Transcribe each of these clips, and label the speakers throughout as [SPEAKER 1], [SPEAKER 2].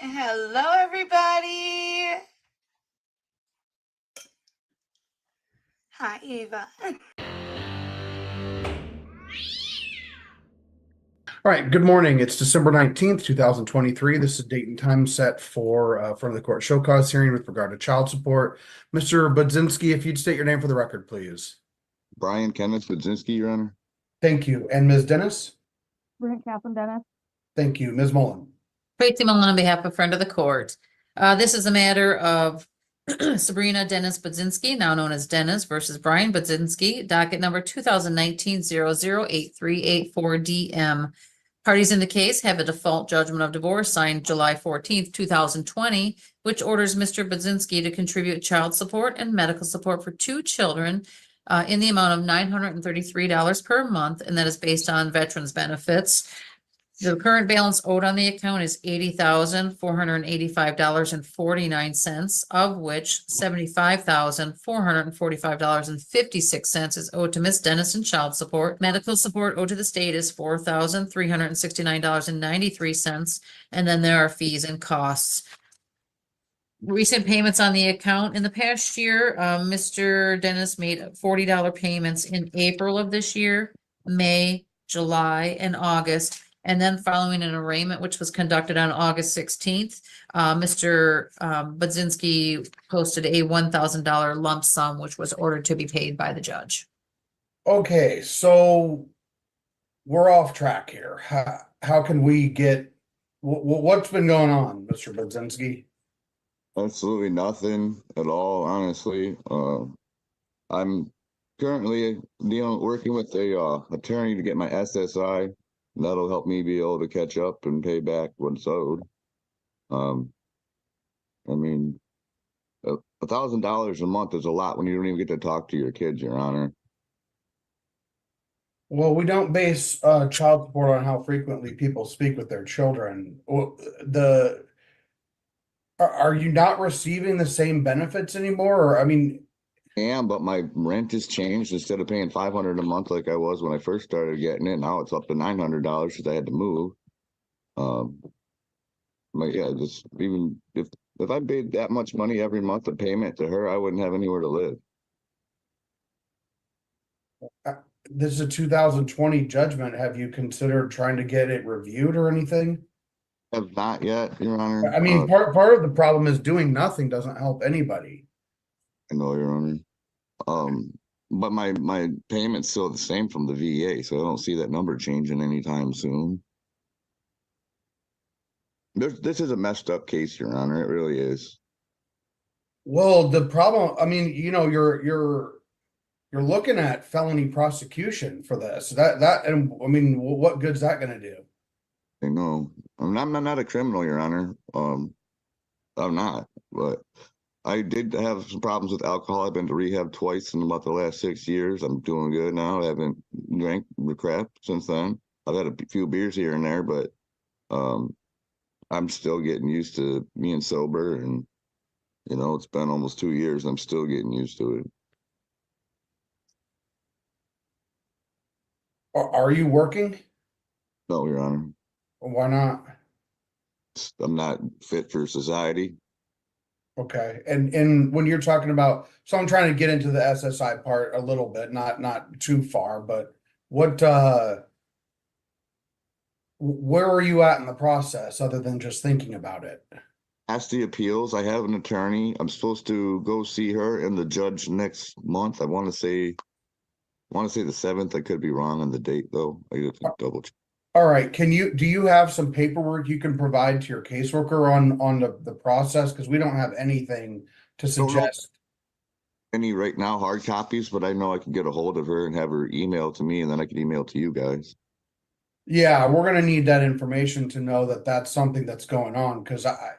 [SPEAKER 1] Hello, everybody. Hi, Eva.
[SPEAKER 2] All right, good morning. It's December 19th, 2023. This is date and time set for front of the court show cause hearing with regard to child support. Mr. Budzinski, if you'd state your name for the record, please.
[SPEAKER 3] Brian Kenneth Budzinski, Your Honor.
[SPEAKER 2] Thank you. And Ms. Dennis?
[SPEAKER 4] Brent Kaplan Dennis.
[SPEAKER 2] Thank you. Ms. Mullen?
[SPEAKER 5] Tracy Mullen on behalf of friend of the court. This is a matter of Sabrina Dennis Budzinski, now known as Dennis, versus Brian Budzinski, docket number 2019-008384DM. Parties in the case have a default judgment of divorce signed July 14th, 2020, which orders Mr. Budzinski to contribute child support and medical support for two children in the amount of $933 per month, and that is based on veterans benefits. The current balance owed on the account is $80,485.49, of which $75,445.56 is owed to Miss Dennis in child support. Medical support owed to the state is $4,369.93, and then there are fees and costs. Recent payments on the account in the past year, Mr. Dennis made $40 payments in April of this year, May, July, and August. And then following an arraignment, which was conducted on August 16th, Mr. Budzinski posted a $1,000 lump sum, which was ordered to be paid by the judge.
[SPEAKER 2] Okay, so we're off track here. How can we get, what's been going on, Mr. Budzinski?
[SPEAKER 3] Absolutely nothing at all, honestly. I'm currently working with a attorney to get my SSI. That'll help me be able to catch up and pay back what's owed. I mean, $1,000 a month is a lot when you don't even get to talk to your kids, Your Honor.
[SPEAKER 2] Well, we don't base child support on how frequently people speak with their children. Are you not receiving the same benefits anymore? Or, I mean,
[SPEAKER 3] But my rent has changed. Instead of paying $500 a month like I was when I first started getting it, now it's up to $900 because I had to move. Just even if I paid that much money every month of payment to her, I wouldn't have anywhere to live.
[SPEAKER 2] this is a 2020 judgment. Have you considered trying to get it reviewed or anything?
[SPEAKER 3] Have not yet, Your Honor.
[SPEAKER 2] I mean, part of the problem is doing nothing doesn't help anybody.
[SPEAKER 3] I know, Your Honor. But my payment's still the same from the VA, so I don't see that number changing anytime soon. This is a messed up case, Your Honor. It really is.
[SPEAKER 2] Well, the problem, I mean, you're looking at felony prosecution for this. And I mean, what good's that going to do?
[SPEAKER 3] I know. I'm not a criminal, Your Honor. I'm not, but I did have some problems with alcohol. I've been to rehab twice in about the last 6 years. I'm doing good now. I haven't drank the crap since then. I've had a few beers here and there, but I'm still getting used to being sober, and it's been almost 2 years. I'm still getting used to it.
[SPEAKER 2] Are you working?
[SPEAKER 3] No, Your Honor.
[SPEAKER 2] Why not?
[SPEAKER 3] I'm not fit for society.
[SPEAKER 2] Okay. And when you're talking about, so I'm trying to get into the SSI part a little bit, not too far, but where are you at in the process other than just thinking about it?
[SPEAKER 3] Ask the appeals. I have an attorney. I'm supposed to go see her and the judge next month. I want to say the 7th. I could be wrong on the date though. I have to double check.
[SPEAKER 2] All right. Do you have some paperwork you can provide to your caseworker on the process? Because we don't have anything to suggest.
[SPEAKER 3] Any right now hard copies, but I know I can get a hold of her and have her email to me, and then I can email to you guys.
[SPEAKER 2] Yeah, we're going to need that information to know that that's something that's going on, because I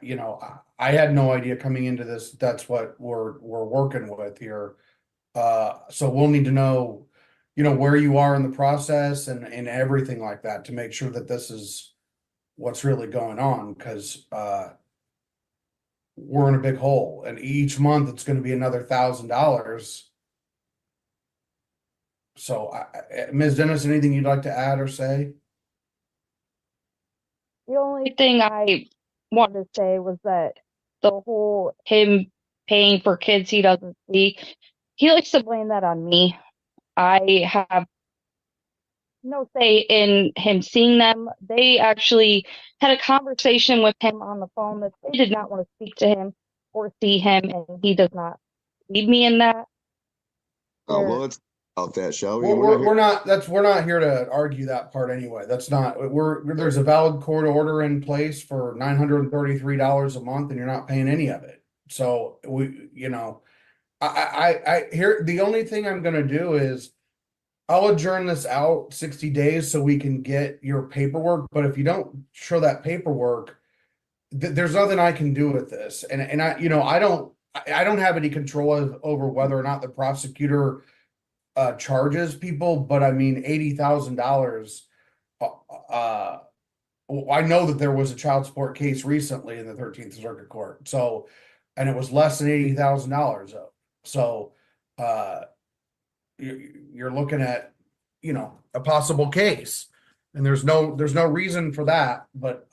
[SPEAKER 2] had no idea coming into this that's what we're working with here. So we'll need to know, where you are in the process and everything like that to make sure that this is what's really going on, because we're in a big hole, and each month it's going to be another $1,000. So, Ms. Dennis, anything you'd like to add or say?
[SPEAKER 4] The only thing I wanted to say was that the whole him paying for kids he doesn't see, he likes to blame that on me. I have no say in him seeing them. They actually had a conversation with him on the phone that they did not want to speak to him or see him, and he does not lead me in that.
[SPEAKER 3] Oh,
[SPEAKER 4] They're-
[SPEAKER 3] well, let's about that, shall we?
[SPEAKER 2] We're not here to argue that part anyway. That's not, there's a valid court order in place for $933 a month and you're not paying any of it. So I here, the only thing I'm gonna do is I'll adjourn this out 60 days so we can get your paperwork, but if you don't show that paperwork, there's nothing I can do with this. And I don't have any control over whether or not the prosecutor charges people, but I mean $80,000. I know that there was a child support case recently in the 13th Circuit Court. So, and it was less than $80,000. So, you're looking at, a possible case, and there's no reason for that, but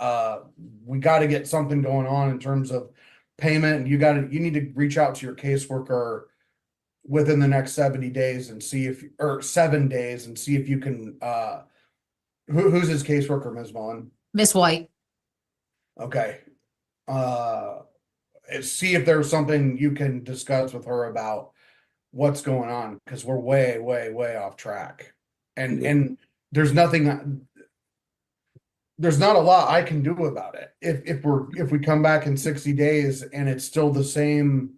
[SPEAKER 2] we got to get something going on in terms of payment. And you need to reach out to your caseworker within the next 70 days and see or 7 days and see if you can, who's his caseworker, Ms. Mullen?
[SPEAKER 5] Miss White.
[SPEAKER 2] Okay. See if there's something you can discuss with her about what's going on, because we're way, way, way off track. And there's nothing, there's not a lot I can do about it. If we come back in 60 days and it's still the same,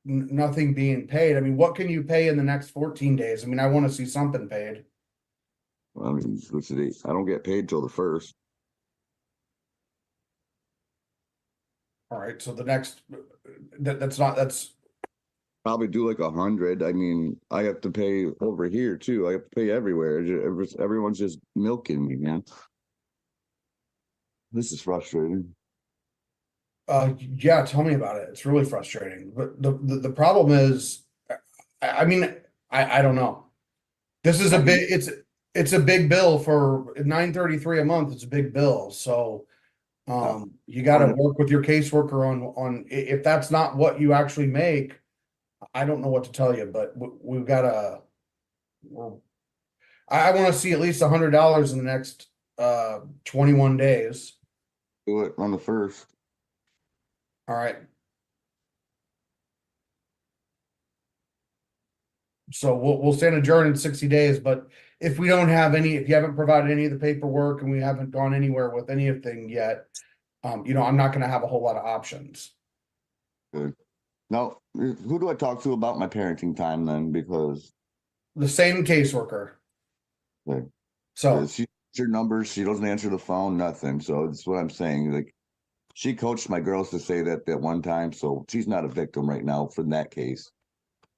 [SPEAKER 2] nothing being paid. I mean, what can you pay in the next 14 days? I mean, I want to see something paid.
[SPEAKER 3] I mean, what's the date? I don't get paid till the 1st.
[SPEAKER 2] All right, so the next, that's
[SPEAKER 3] Probably do like 100. I mean, I have to pay over here too. I have to pay everywhere. Everyone's just milking me, man. This is frustrating.
[SPEAKER 2] yeah, tell me about it. It's really frustrating. But the problem is, I mean, I don't know. This is it's a big bill for $933 a month. It's a big bill. So you got to work with your caseworker on if that's not what you actually make. I don't know what to tell you, but we've got to. I want to see at least $100 in the next 21 days.
[SPEAKER 3] Do it on the 1st.
[SPEAKER 2] All right. So we'll stand adjourned in 60 days, but if we don't have if you haven't provided any of the paperwork and we haven't gone anywhere with anything yet, I'm not going to have a whole lot of options.
[SPEAKER 3] Good. Now, who do I talk to about my parenting time then? Because
[SPEAKER 2] The same caseworker.
[SPEAKER 3] Okay.
[SPEAKER 2] So
[SPEAKER 3] she your numbers, she doesn't answer the phone, nothing. So that's what I'm saying. Like, she coached my girls to say that one time, so she's not a victim right now for that case.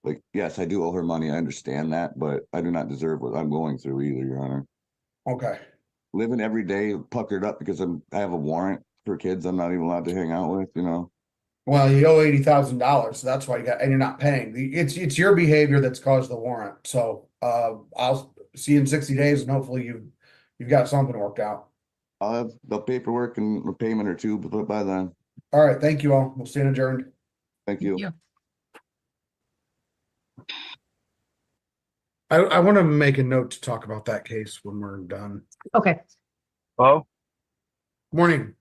[SPEAKER 3] Like, yes, I do owe her money. I understand that, but I do not deserve what I'm going through either, Your Honor.
[SPEAKER 2] okay.
[SPEAKER 3] Living every day puckered up because I have a warrant for kids I'm not even allowed to hang out with,
[SPEAKER 2] Well, you owe $80,000, so that's why and you're not paying. It's your behavior that's caused the warrant. So I'll see you in 60 days, and hopefully you've got something worked out.
[SPEAKER 3] I'll have the paperwork and a payment or two by then.
[SPEAKER 2] All right, thank you all. We'll stand adjourned.
[SPEAKER 3] Thank you.
[SPEAKER 5] Yeah.
[SPEAKER 2] I want to make a note to talk about that case when we're done.
[SPEAKER 5] Okay.
[SPEAKER 6] Hello?
[SPEAKER 2] Morning.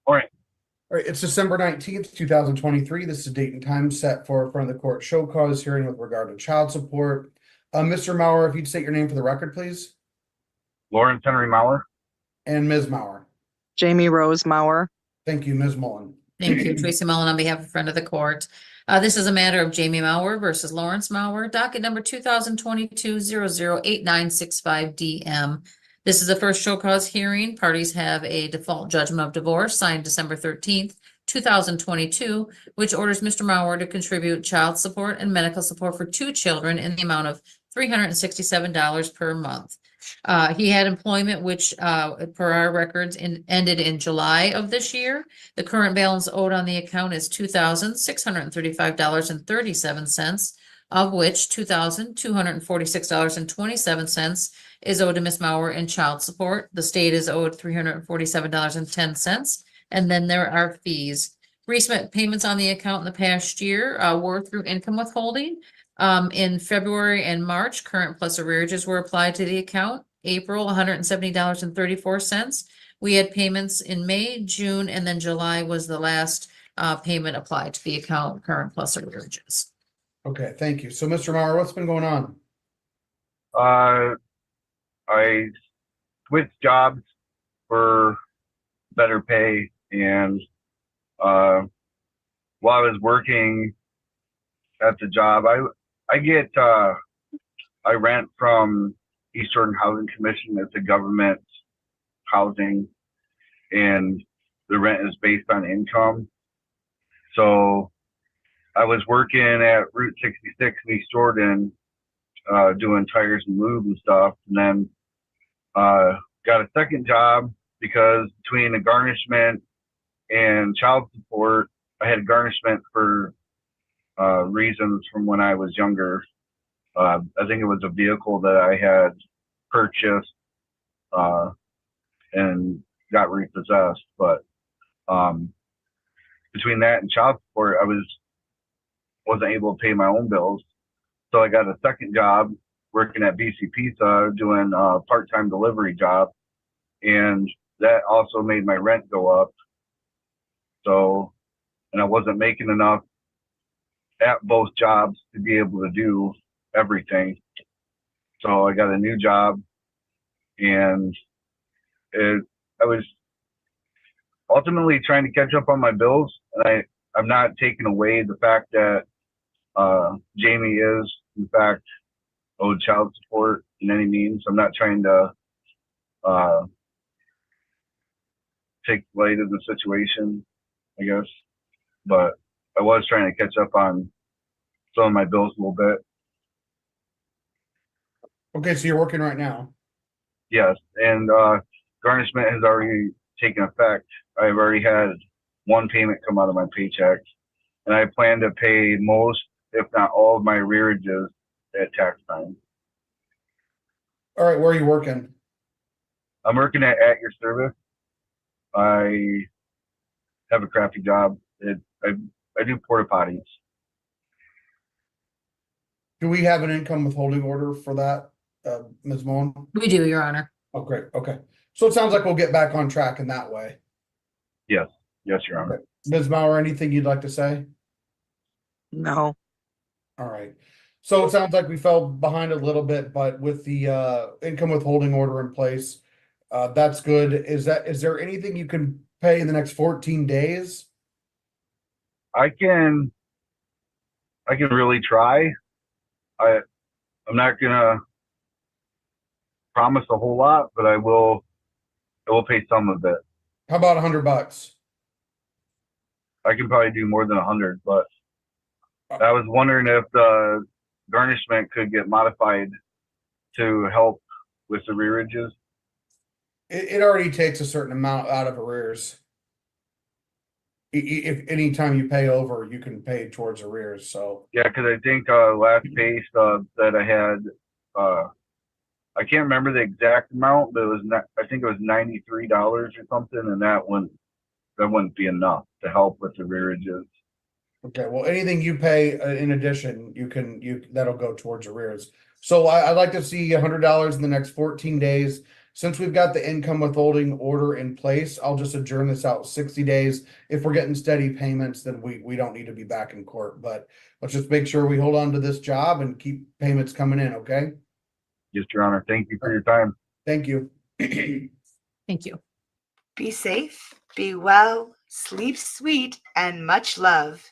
[SPEAKER 6] Morning.
[SPEAKER 2] All right, it's December 19th, 2023. This is a date and time set for front of the court show cause hearing with regard to child support. Mr. Maurer, if you'd state your name for the record, please.
[SPEAKER 6] Lawrence Henry Maurer.
[SPEAKER 2] And Ms. Maurer.
[SPEAKER 7] Jamie Rose Maurer.
[SPEAKER 2] Thank you, Ms. Mullen.
[SPEAKER 5] Thank you, Tracy Mullen, on behalf of friend of the court. This is a matter of Jamie Maurer versus Lawrence Maurer, docket number 2022-008965 DM. This is the first show cause hearing. Parties have a default judgment of divorce signed December 13th, 2022, which orders Mr. Maurer to contribute child support and medical support for 2 children in the amount of $367 per month. He had employment which, per our records, ended in July of this year. The current balance owed on the account is $2,635.37, of which $2,246.27 is owed to Ms. Maurer in child support. The state is owed $347.10, And then there are fees. Recent payments on the account in the past year were through income withholding. In February and March, current plus arrearages were applied to the account. April, $170.34. We had payments in May, June, and then July was the last payment applied to the account, current plus arrearages.
[SPEAKER 2] Okay, thank you. So, Mr. Mauer, what's been going on?
[SPEAKER 6] I switched jobs for better pay, and while I was working at the job, I rent from Eastern Housing Commission. It's a government housing, and the rent is based on income. So I was working at Route 66 in East Jordan, doing tires and lube and stuff, and then got a second job because between the garnishment and child support, I had garnishment for reasons from when I was younger. I think it was a vehicle that I had purchased and got repossessed. But between that and child support, I wasn't able to pay my own bills. So I got a second job working at BC Pizza, doing a part-time delivery job, and that also made my rent go up. So, and I wasn't making enough at both jobs to be able to do everything. So I got a new job, and I was ultimately trying to catch up on my bills, and I'm not taking away the fact that Jamie is, in fact, owed child support in any means. I'm not trying to take light of the situation, I guess, but I was trying to catch up on some of my bills a little bit.
[SPEAKER 2] Okay, so you're working right now.
[SPEAKER 6] Yes, and garnishment has already taken effect. I've already had one payment come out of my paycheck, and I plan to pay most, if not all, of my arrearages at tax time.
[SPEAKER 2] All right, where are you working?
[SPEAKER 6] I'm working at your service. I have a crappy job. I do porta potties.
[SPEAKER 2] Do we have an income withholding order for that, Ms. Mullen?
[SPEAKER 5] We do, Your Honor.
[SPEAKER 2] Oh, great. Okay. So it sounds like we'll get back on track in that way.
[SPEAKER 6] Yes, Your Honor.
[SPEAKER 2] Okay. Ms. Mauer, anything you'd like to say?
[SPEAKER 7] No.
[SPEAKER 2] All right. So it sounds like we fell behind a little bit, but with the income withholding order in place, that's good. Is there anything you can pay in the next 14 days?
[SPEAKER 6] I can really try. I'm not gonna promise a whole lot, but I will pay some of it.
[SPEAKER 2] How about $100?
[SPEAKER 6] I can probably do more than 100, but I was wondering if the garnishment could get modified to help with the arrearages.
[SPEAKER 2] It already takes a certain amount out of arrears. If any time you pay over, you can pay towards arrears. So
[SPEAKER 6] Yeah, because I think last pay stub that I had, I can't remember the exact amount, but it was I think it was $93 or something, and that wouldn't be enough to help with the arrearages.
[SPEAKER 2] okay, well, anything you pay in addition, that'll go towards arrears. So I'd like to see $100 in the next 14 days. Since we've got the income withholding order in place, I'll just adjourn this out 60 days. If we're getting steady payments, then we don't need to be back in court. But let's just make sure we hold on to this job and keep payments coming in, okay?
[SPEAKER 6] Yes, Your Honor. Thank you for your time.
[SPEAKER 2] Thank you.
[SPEAKER 5] Thank you.
[SPEAKER 1] Be safe, be well, sleep sweet, and much love.